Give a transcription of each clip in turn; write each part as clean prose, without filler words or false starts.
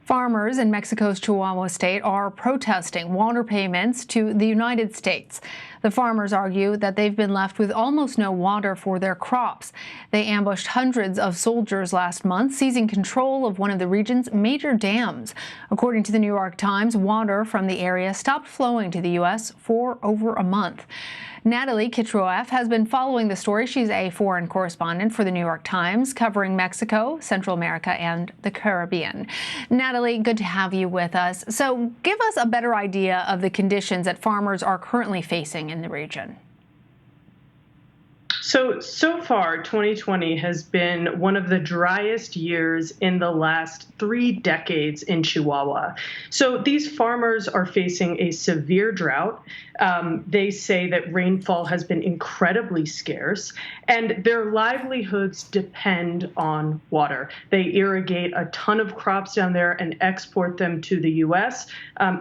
Farmers in Mexico's Chihuahua state are protesting water payments to the United States. The farmers argue that they've been left with almost no water for their crops. They ambushed hundreds of soldiers last month, seizing control of one of the region's major dams. According to the New York Times, water from the area stopped flowing to the U.S. for over a month. Natalie Kitroeff has been following the story. She's a foreign correspondent for the New York Times, covering Mexico, Central America, and the Caribbean. Natalie, good to have you with us. So give us a better idea of the conditions that farmers are currently facing in the region. So far, 2020 has been one of the driest years in the last 3 decades in Chihuahua. So these farmers are facing a severe drought. They say that rainfall has been incredibly scarce, and their livelihoods depend on water. They irrigate a ton of crops down there and export them to the U.S.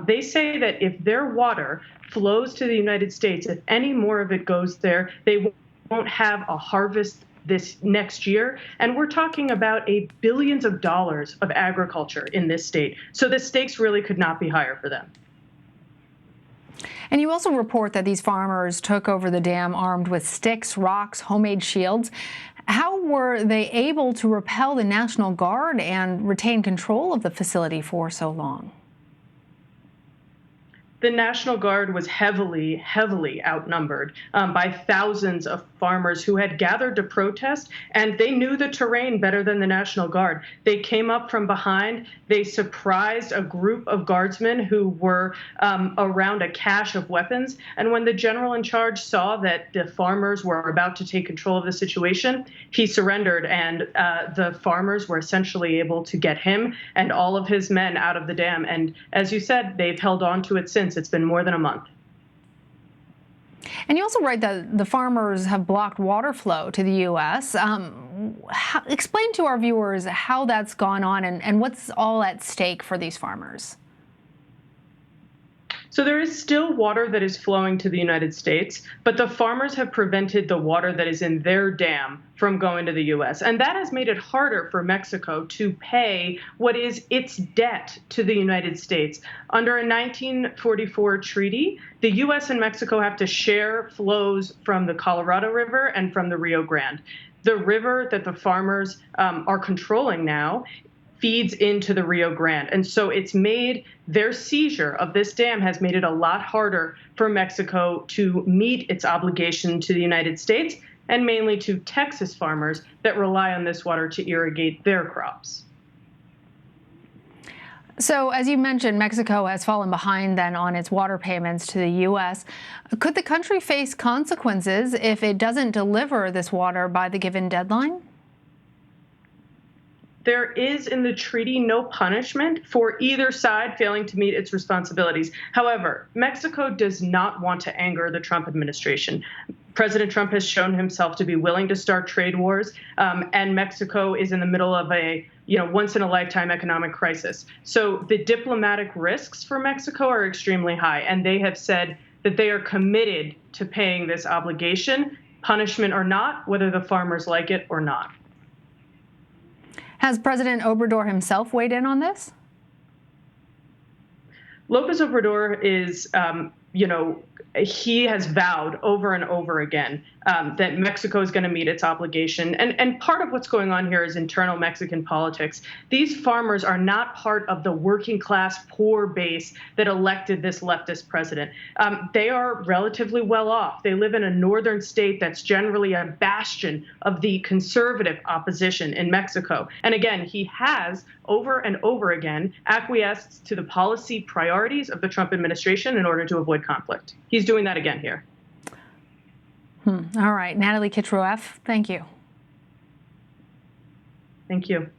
They say that if their water flows to the United States, if any more of it goes there, they won't have a harvest this next year. And we're talking about billions of dollars of agriculture in this state. So the stakes really could not be higher for them. And you also report that these farmers took over the dam armed with sticks, rocks, homemade shields. How were they able to repel the National Guard and retain control of the facility for so long? The National Guard was heavily outnumbered by thousands of farmers who had gathered to protest, and they knew the terrain better than the National Guard. They came up from behind. They surprised a group of guardsmen who were around a cache of weapons. And when the general in charge saw that the farmers were about to take control of the situation, he surrendered, and the farmers were essentially able to get him and all of his men out of the dam. And as you said, they've held on to it since. It's been more than a month. And you also write that the farmers have blocked water flow to the U.S. Explain to our viewers how that's gone on and what's all at stake for these farmers. So there is still water that is flowing to the United States, but the farmers have prevented the water that is in their dam from going to the U.S. And that has made it harder for Mexico to pay what is its debt to the United States. Under a 1944 treaty, the U.S. and Mexico have to share flows from the Colorado River and from the Rio Grande. The river that the farmers are controlling now feeds into the Rio Grande. And so it's made their seizure of this dam has made it a lot harder for Mexico to meet its obligation to the United States and mainly to Texas farmers that rely on this water to irrigate their crops. So, as you mentioned, Mexico has fallen behind then on its water payments to the U.S. Could the country face consequences if it doesn't deliver this water by the given deadline? There is in the treaty no punishment for either side failing to meet its responsibilities. However, Mexico does not want to anger the Trump administration. President Trump has shown himself to be willing to start trade wars, and Mexico is in the middle of a once-in-a-lifetime economic crisis. So the diplomatic risks for Mexico are extremely high, and they have said that they are committed to paying this obligation, punishment or not, whether the farmers like it or not. Has President Obrador himself weighed in on this? López Obrador is, he has vowed over and over again that Mexico is going to meet its obligation. And part of what's going on here is internal Mexican politics. These farmers are not part of the working class poor base that elected this leftist president. They are relatively well off. They live in a northern state that's generally a bastion of the conservative opposition in Mexico. And again, he has over and over again acquiesced to the policy priorities of the Trump administration in order to avoid conflict. He's doing that again here. All right. Natalie Kitroeff, thank you. Thank you.